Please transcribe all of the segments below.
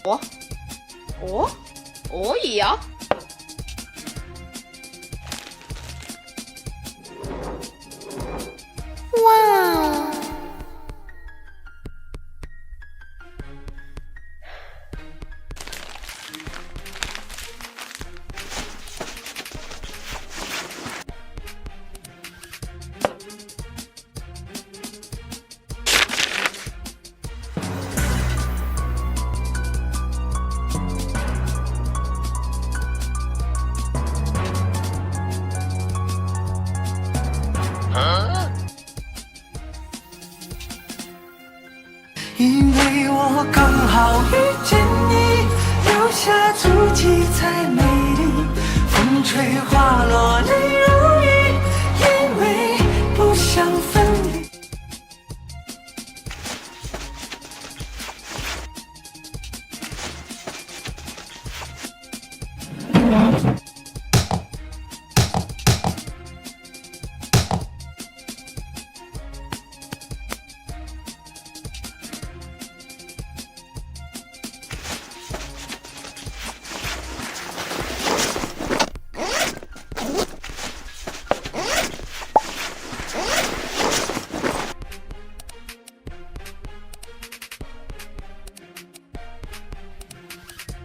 Ủa? Ủa? Ủa gì vậy? Wow! Hả? 因为我刚好遇见你，留下足迹才美丽。风吹花落泪如雨，因为不想分离。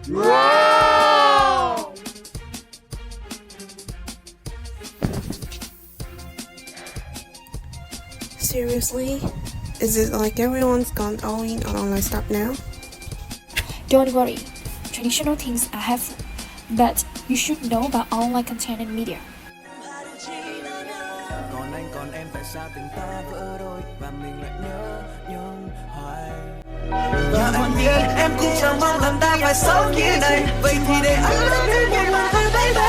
Wow! Seriously? Is it like everyone's gone all in on online stuff now? Don't worry, traditional things are helpful, but you should know about online content and media. Còn anh còn em tại sao tình ta vỡ đôi và mình lại nhớ nhung hoài. Và anh biết em cũng chẳng mong làm ta phải sống như này. Vậy thì để anh love you một lần thôi baby.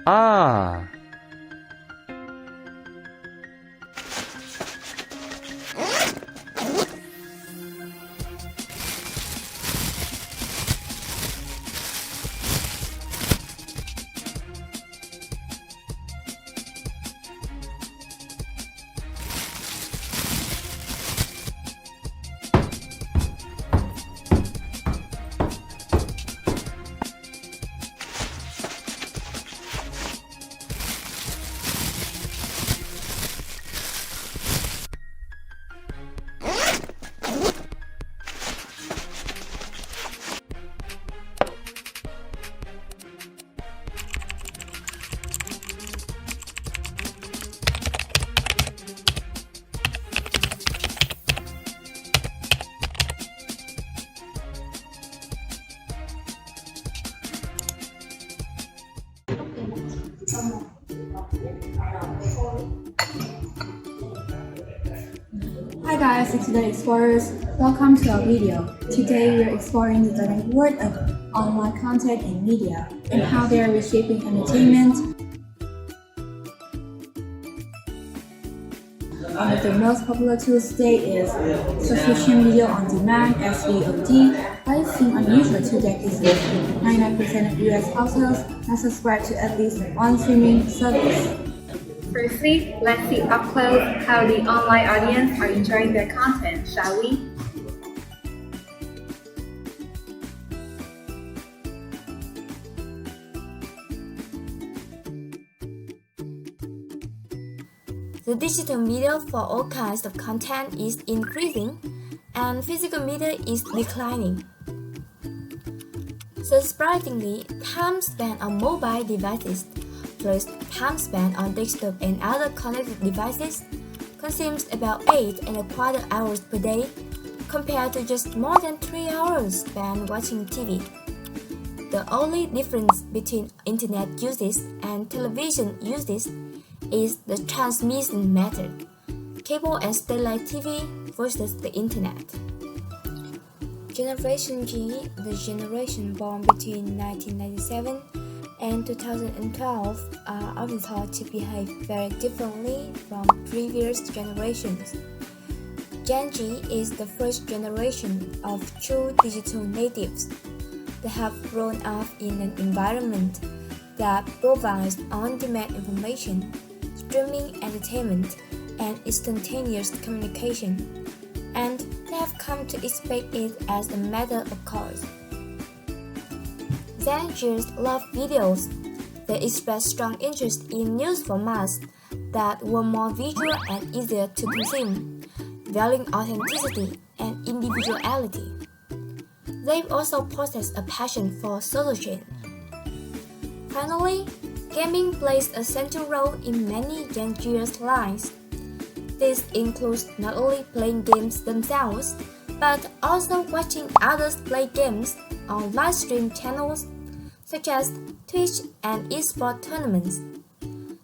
À. Hi guys, it's the Explorers. Welcome to our video. Today we are exploring the dynamic world of online content and media and how they are reshaping entertainment. One of the most popular tools today is subscription video on demand (SVOD). What is seem unusual to decades ago, 99% of US households are subscribed to at least one streaming service. Firstly, let's see up close how the online audience are enjoying their content, shall we? The digital media for all kinds of content is increasing, and physical media is declining. Surprisingly, time spent on mobile devices plus time spent on desktop and other connected devices consumes about 8.25 hours per day, compared to just more than 3 hours spent watching TV. The only difference between internet usage and television usage is the transmission method. cable and satellite TV versus the internet. Generation G, the generation born between 1997 and 2012, are often thought to behave very differently from previous generations. Gen Z is the first generation of true digital natives. They have grown up in an environment that provides on-demand information, streaming entertainment, and instantaneous communication, and they have come to expect it as a matter of course. Gen Zers love videos. They express strong interest in news formats that were more visual and easier to consume, valuing authenticity and individuality. They also possess a passion for solution. Finally, gaming plays a central role in many Gen Zers' lives. This includes not only playing games themselves, but also watching others play games on live stream channels such as Twitch and esports tournaments.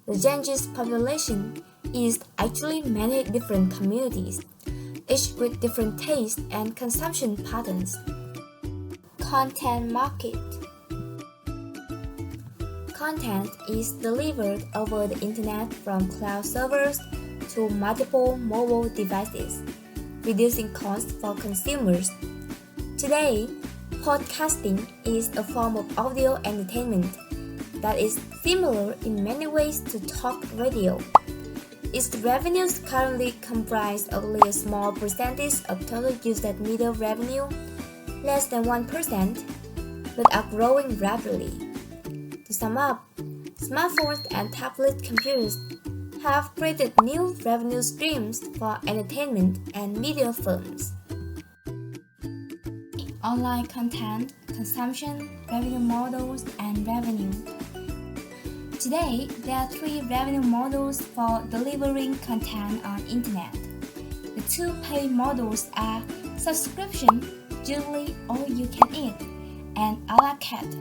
The Gen Z's population is actually many different communities, each with different tastes and consumption patterns. Content market. Content is delivered over the internet from cloud servers to multiple mobile devices, reducing costs for consumers. Today, podcasting is a form of audio entertainment that is similar in many ways to talk radio. Its revenues currently comprise only a small percentage of total user media revenue, less than 1%, but are growing rapidly. To sum up, smartphones and tablet computers have created new revenue streams for entertainment and media firms. Online content, consumption, revenue models, and revenue. Today, there are three revenue models for delivering content on internet. The two paid models are subscription, usually all you can eat, and a la carte,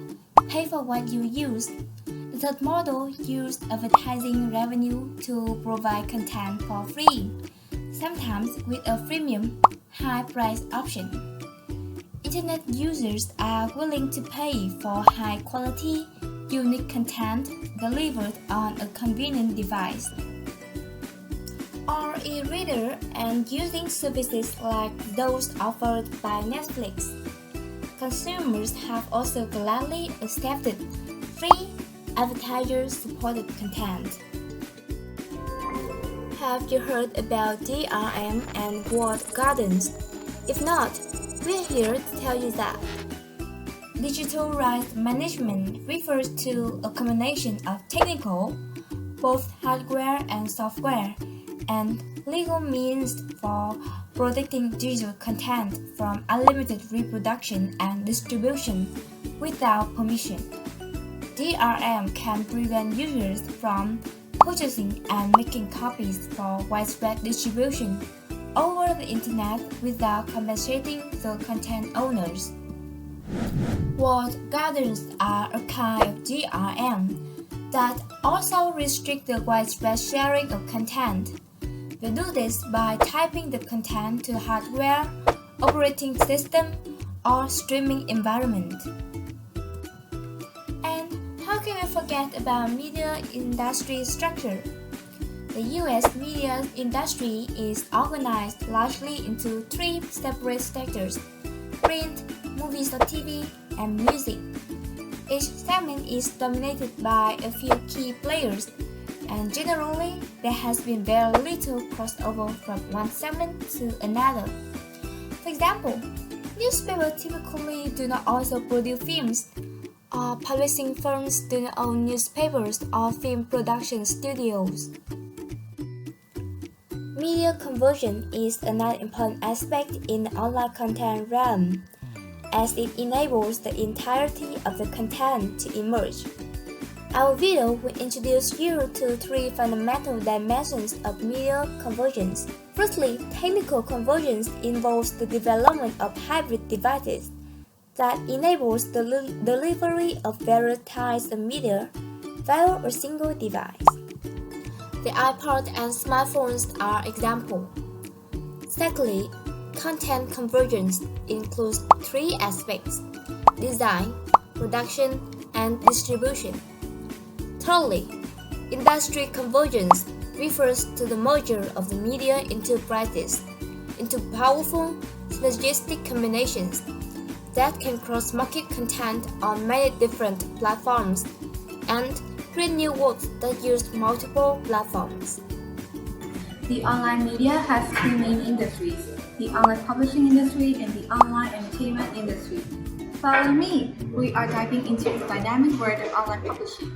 pay for what you use. The third model used advertising revenue to provide content for free, sometimes with a freemium, high-price option. Internet users are willing to pay for high-quality, unique content delivered on a convenient device. Or e-reader and using services like those offered by Netflix. Consumers have also gladly accepted free advertiser-supported content. Have you heard about DRM and walled gardens? If not, we're here to tell you that. Digital rights management refers to a combination of technical, both hardware and software, and legal means for protecting digital content from unlimited reproduction and distribution without permission. DRM can prevent users from purchasing and making copies for widespread distribution over the internet without compensating the content owners. Walled gardens are a kind of DRM that also restrict the widespread sharing of content. They do this by typing the content to hardware, operating system, or streaming environment. And how can we forget about media industry structure? The US media industry is organized largely into three separate sectors: print, movies or TV, and music. Each segment is dominated by a few key players, and generally there has been very little crossover from one segment to another. For example, newspapers typically do not also produce films, or publishing firms do not own newspapers or film production studios. Media conversion is another important aspect in the online content realm, as it enables the entirety of the content to emerge. Our video will introduce you to three fundamental dimensions of media convergence. Firstly, technical convergence involves the development of hybrid devices that enables the delivery of various types of media via a single device. The iPod and smartphones are examples. Secondly, content convergence includes three aspects: design, production, and distribution. Thirdly, industry convergence refers to the merger of the media enterprises into powerful, synergistic combinations that can cross-market content on many different platforms and create new works that use multiple platforms. The online media has two main industries, the online publishing industry and the online entertainment industry. Follow me! We are diving into the dynamic world of online publishing.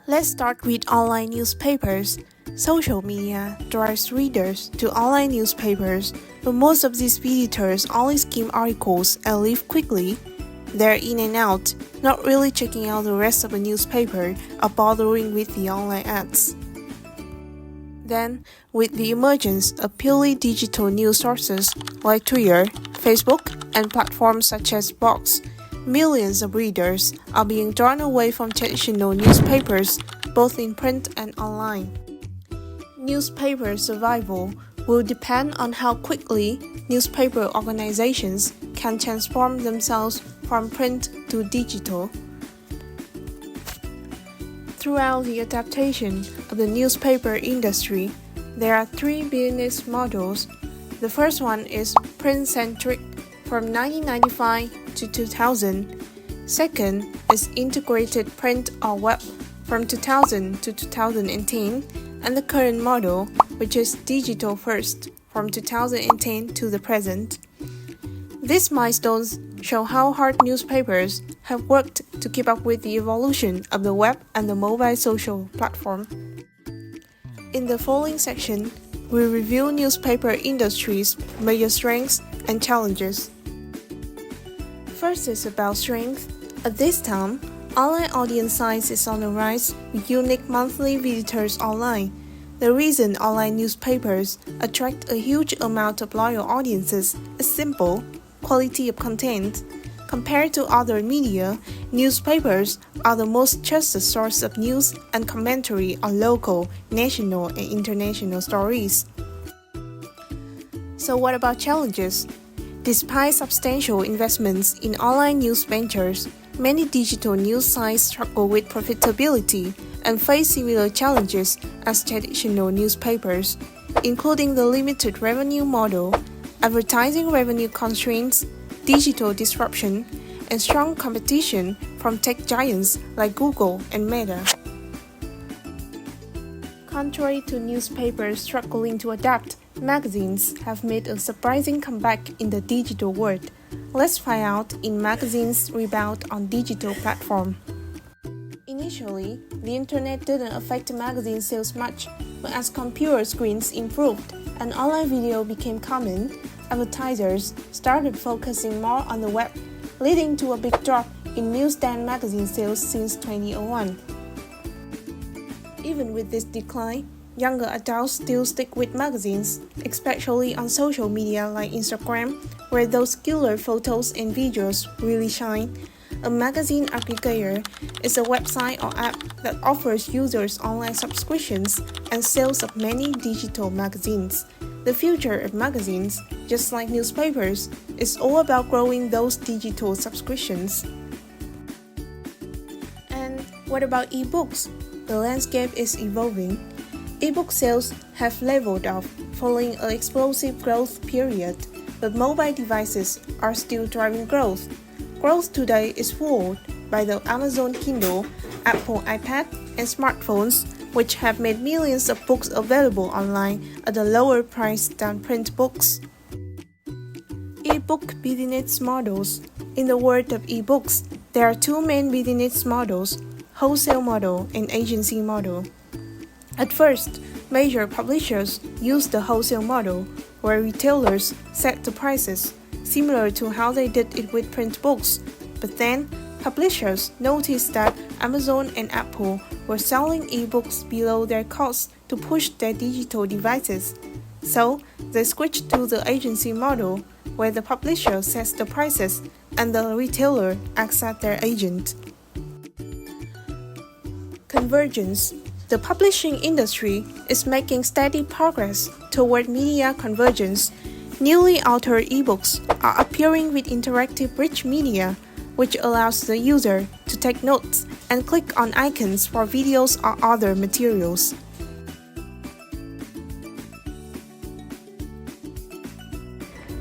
Let's start with online newspapers. Social media drives readers to online newspapers, but most of these visitors only skim articles and leave quickly. They're in and out, not really checking out the rest of the newspaper or bothering with the online ads. Then, with the emergence of purely digital news sources like Twitter, Facebook, and platforms such as Box, millions of readers are being drawn away from traditional newspapers, both in print and online. Newspaper survival will depend on how quickly newspaper organizations can transform themselves from print to digital. Throughout the adaptation of the newspaper industry, there are three business models. The first one is print-centric from 1995 to 2000. Second is integrated print or web from 2000 to 2010. And the current model, which is digital first, from 2010 to the present. These milestones show how hard newspapers have worked to keep up with the evolution of the web and the mobile social platform. In the following section, we review newspaper industry's major strengths and challenges. First is about strength. At this time, online audience size is on the rise with unique monthly visitors online. The reason online newspapers attract a huge amount of loyal audiences is simple: quality of content. Compared to other media, newspapers are the most trusted source of news and commentary on local, national, and international stories. So what about challenges? Despite substantial investments in online news ventures, many digital news sites struggle with profitability and face similar challenges as traditional newspapers, including the limited revenue model, advertising revenue constraints, digital disruption, and strong competition from tech giants like Google and Meta. Contrary to newspapers struggling to adapt, magazines have made a surprising comeback in the digital world. Let's find out in magazines' rebound on digital platform. Initially, the internet didn't affect magazine sales much, but as computer screens improved and online video became common, advertisers started focusing more on the web, leading to a big drop in newsstand magazine sales since 2001. Even with this decline, younger adults still stick with magazines, especially on social media like Instagram, where those killer photos and videos really shine. A magazine aggregator is a website or app that offers users online subscriptions and sales of many digital magazines. The future of magazines, just like newspapers, is all about growing those digital subscriptions. And what about ebooks? The landscape is evolving. Ebook sales have leveled off following an explosive growth period, but mobile devices are still driving growth. Growth today is fueled by the Amazon Kindle, Apple iPad, and smartphones, which have made millions of books available online at a lower price than print books. E-book business models. In the world of e-books, there are two main business models: wholesale model and agency model. At first, major publishers use the wholesale model, where retailers set the prices, similar to how they did it with print books. But then, publishers noticed that Amazon and Apple were selling ebooks below their cost to push their digital devices. So, they switched to the agency model, where the publisher sets the prices, and the retailer acts as their agent. Convergence. The publishing industry is making steady progress toward media convergence. Newly altered ebooks are appearing with interactive rich media, which allows the user to take notes and click on icons for videos or other materials.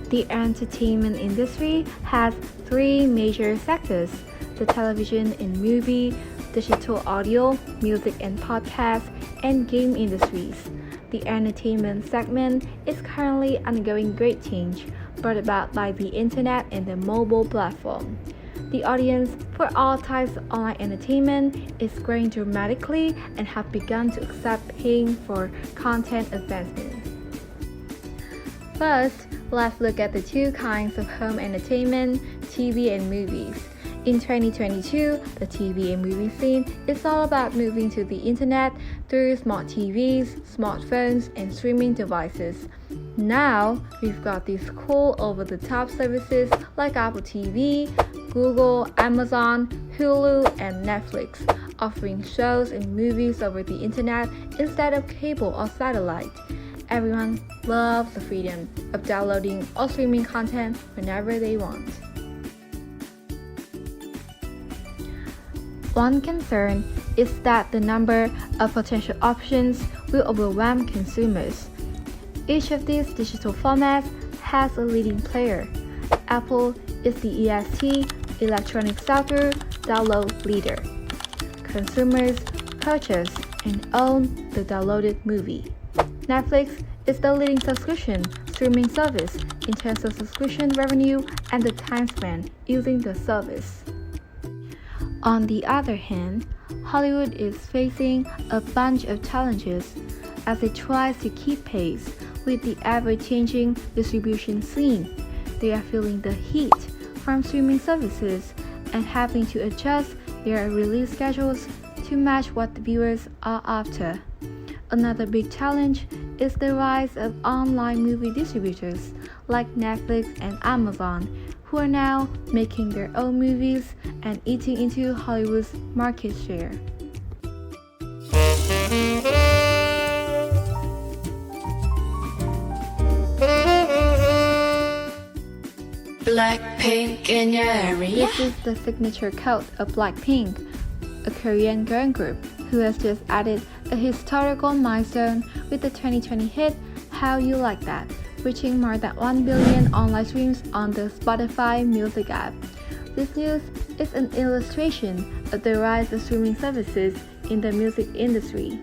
The entertainment industry has three major sectors: the television and movie, digital audio, music and podcast, and game industries. The entertainment segment is currently undergoing great change, brought about by the internet and the mobile platform. The audience for all types of online entertainment is growing dramatically and have begun to accept paying for content advancement. First, let's look at the two kinds of home entertainment, TV and movies. In 2022, the TV and movie scene is all about moving to the internet through smart TVs, smartphones, and streaming devices. Now, we've got these cool over-the-top services like Apple TV, Google, Amazon, Hulu, and Netflix, offering shows and movies over the internet instead of cable or satellite. Everyone loves the freedom of downloading or streaming content whenever they want. One concern is that the number of potential options will overwhelm consumers. Each of these digital formats has a leading player. Apple is the EST, electronic software download leader. Consumers purchase and own the downloaded movie. Netflix is the leading subscription streaming service in terms of subscription revenue and the time spent using the service. On the other hand, Hollywood is facing a bunch of challenges as it tries to keep pace with the ever-changing distribution scene. They are feeling the heat from streaming services and having to adjust their release schedules to match what the viewers are after. Another big challenge is the rise of online movie distributors like Netflix and Amazon, who are now making their own movies and eating into Hollywood's market share. Blackpink in your area. This is the signature code of Blackpink, a Korean girl group who has just added a historical milestone with the 2020 hit How You Like That, reaching more than 1 billion online streams on the Spotify music app. This news is an illustration of the rise of streaming services in the music industry.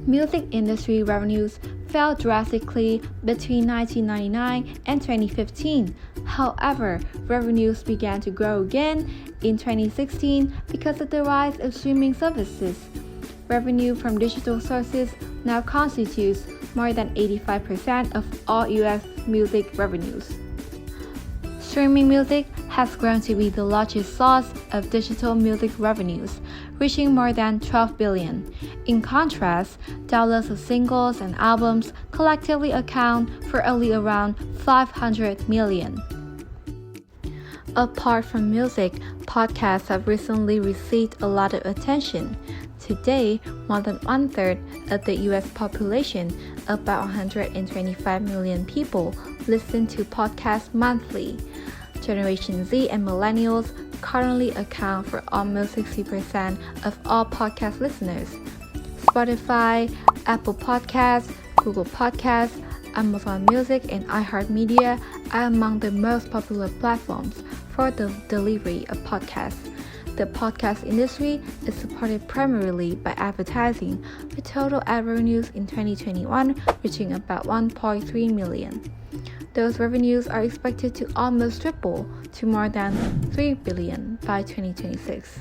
Music industry revenues fell drastically between 1999 and 2015. However, revenues began to grow again in 2016 because of the rise of streaming services. Revenue from digital sources now constitutes more than 85% of all US music revenues. Streaming music has grown to be the largest source of digital music revenues, reaching more than 12 billion. In contrast, downloads of singles and albums collectively account for only around 500 million. Apart from music, podcasts have recently received a lot of attention. Today, more than one-third of the US population, about 125 million people, listen to podcasts monthly. Generation Z and millennials currently account for almost 60% of all podcast listeners. Spotify, Apple Podcasts, Google Podcasts, Amazon Music, and iHeartMedia are among the most popular platforms for the delivery of podcasts. The podcast industry is supported primarily by advertising, with total ad revenues in 2021 reaching about 1.3 million. Those revenues are expected to almost triple to more than 3 billion by 2026.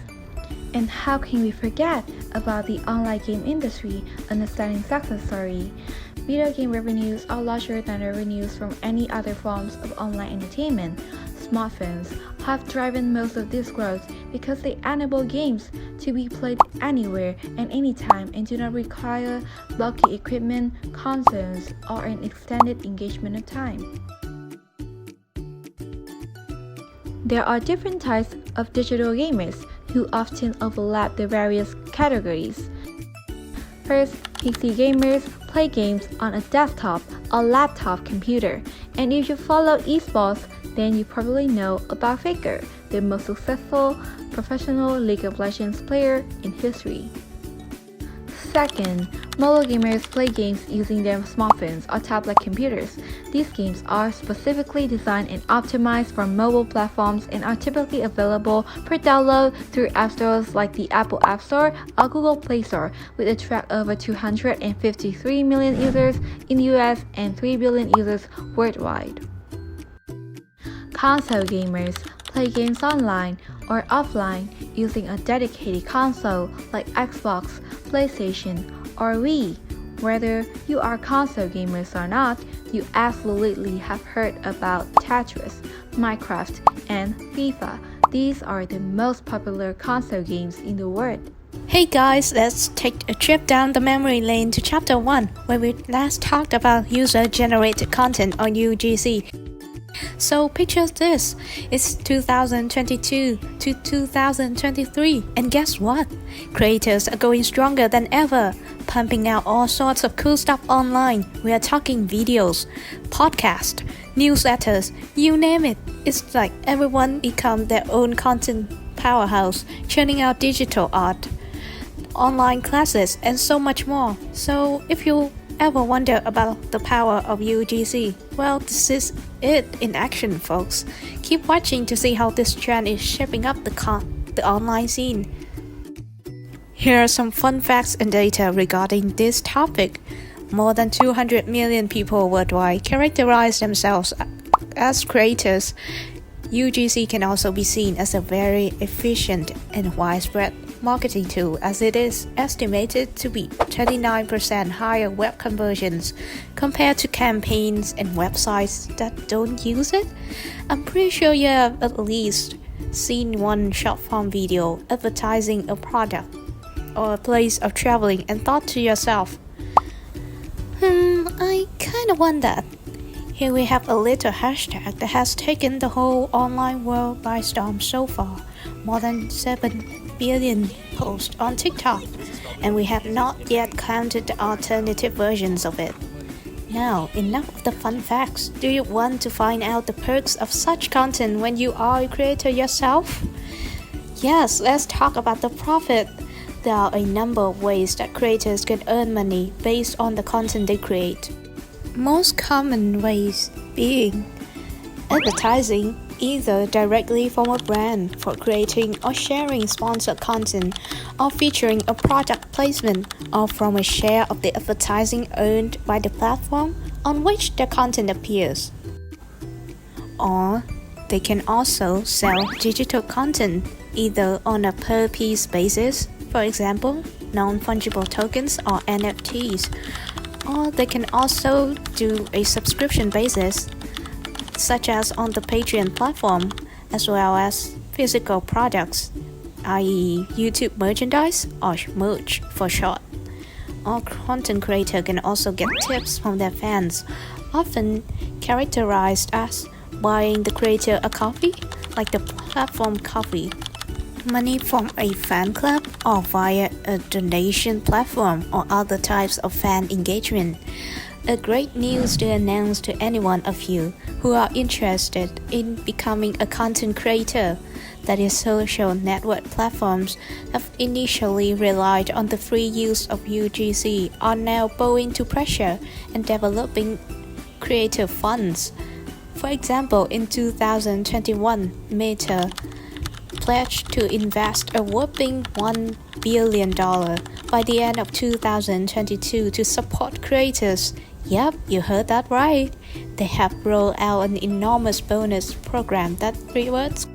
And how can we forget about the online game industry, an stunning success story? Video game revenues are larger than revenues from any other forms of online entertainment. Smartphones have driven most of this growth because they enable games to be played anywhere and anytime and do not require bulky equipment, consoles, or an extended engagement of time. There are different types of digital gamers who often overlap the various categories. First, PC gamers play games on a desktop or laptop computer, and if you follow esports, then you probably know about Faker, the most successful professional League of Legends player in history. Second, mobile gamers play games using their smartphones or tablet computers. These games are specifically designed and optimized for mobile platforms and are typically available per download through app stores like the Apple App Store or Google Play Store, with a track over 253 million users in the US and 3 billion users worldwide. Console gamers play games online or offline using a dedicated console like Xbox, PlayStation, or Wii. Whether you are console gamers or not, you absolutely have heard about Tetris, Minecraft, and FIFA. These are the most popular console games in the world. Hey guys, let's take a trip down the memory lane to chapter 1, where we last talked about user-generated content on UGC. So picture this, it's 2022 to 2023, and guess what? Creators are going stronger than ever, pumping out all sorts of cool stuff online. We are talking videos, podcasts, newsletters, you name it. It's like everyone become their own content powerhouse, churning out digital art, online classes, and so much more. So if you ever wonder about the power of UGC? Well, this is it in action, folks. Keep watching to see how this trend is shaping up the online scene. Here are some fun facts and data regarding this topic. More than 200 million people worldwide characterize themselves as creators. UGC can also be seen as a very efficient and widespread marketing tool, as it is estimated to be 39% higher web conversions compared to campaigns and websites that don't use it. I'm pretty sure you have at least seen one short-form video advertising a product or a place of traveling and thought to yourself, I kinda want that. Here we have a little hashtag that has taken the whole online world by storm so far. More than 7 billion posts on TikTok, and we have not yet counted the alternative versions of it. Now, enough of the fun facts. Do you want to find out the perks of such content when you are a creator yourself? Yes, let's talk about the profit. There are a number of ways that creators can earn money based on the content they create. Most common ways being advertising, either directly from a brand for creating or sharing sponsored content, or featuring a product placement, or from a share of the advertising earned by the platform on which the content appears. Or they can also sell digital content, either on a per-piece basis, for example, non-fungible tokens or NFTs, or they can also do a subscription basis, such as on the Patreon platform, as well as physical products, i.e. YouTube merchandise or merch for short. All content creator can also get tips from their fans, often characterized as buying the creator a coffee, like the platform coffee, money from a fan club, or via a donation platform, or other types of fan engagement. A great news to announce to any one of you who are interested in becoming a content creator, that is, social network platforms have initially relied on the free use of UGC are now bowing to pressure and developing creative funds. For example, in 2021, Meta pledged to invest a whopping $1 billion by the end of 2022 to support creators. Yep, you heard that right. They have rolled out an enormous bonus program that rewards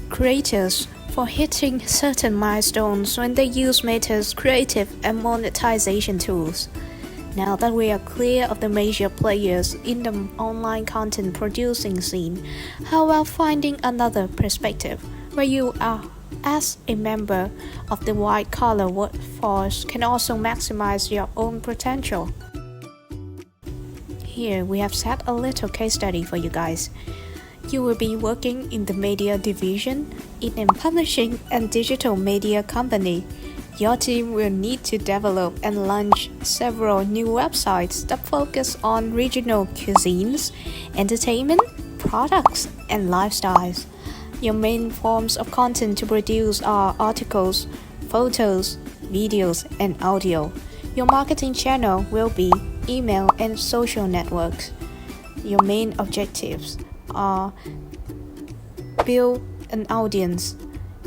creators for hitting certain milestones when they use Meta's creative and monetization tools. Now that we are clear of the major players in the online content producing scene, how about finding another perspective where you are, as a member of the white-collar workforce, can also maximize your own potential? Here we have set a little case study for you guys. You will be working in the media division in a publishing and digital media company. Your team will need to develop and launch several new websites that focus on regional cuisines, entertainment, products, and lifestyles. Your main forms of content to produce are articles, photos, videos, and audio. Your marketing channel will be email and social networks. Your main objectives are build an audience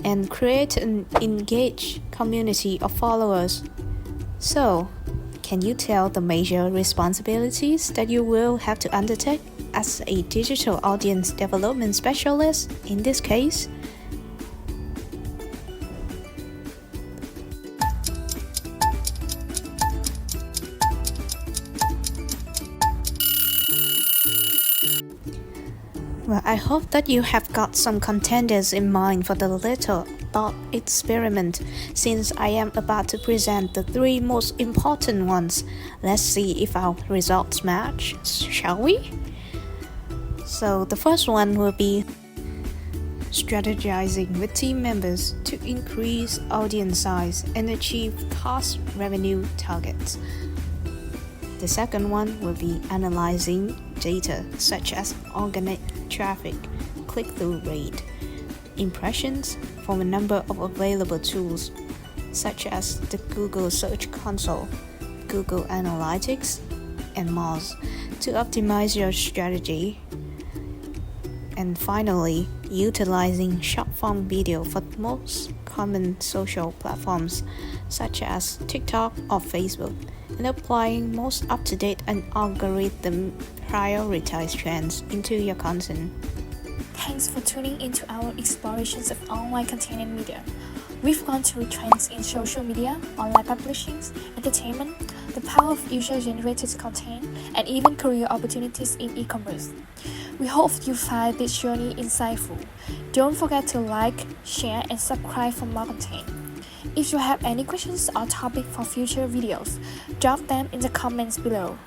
and create an engaged community of followers. So, can you tell the major responsibilities that you will have to undertake as a digital audience development specialist in this case? Well, I hope that you have got some contenders in mind for the little thought experiment, since I am about to present the 3 most important ones. Let's see if our results match, shall we? So the first one will be strategizing with team members to increase audience size and achieve cost revenue targets. The second one will be analyzing data such as organic traffic, click-through rate, impressions from a number of available tools such as the Google Search Console, Google Analytics, and more to optimize your strategy. And finally, utilizing short-form video for the most common social platforms such as TikTok or Facebook, and applying most up-to-date and algorithm prioritized trends into your content. Thanks for tuning into our explorations of online content and media. We've gone through trends in social media, online publishing, entertainment, the power of user-generated content, and even career opportunities in e-commerce. We hope you find this journey insightful. Don't forget to like, share, and subscribe for more content. If you have any questions or topics for future videos, drop them in the comments below.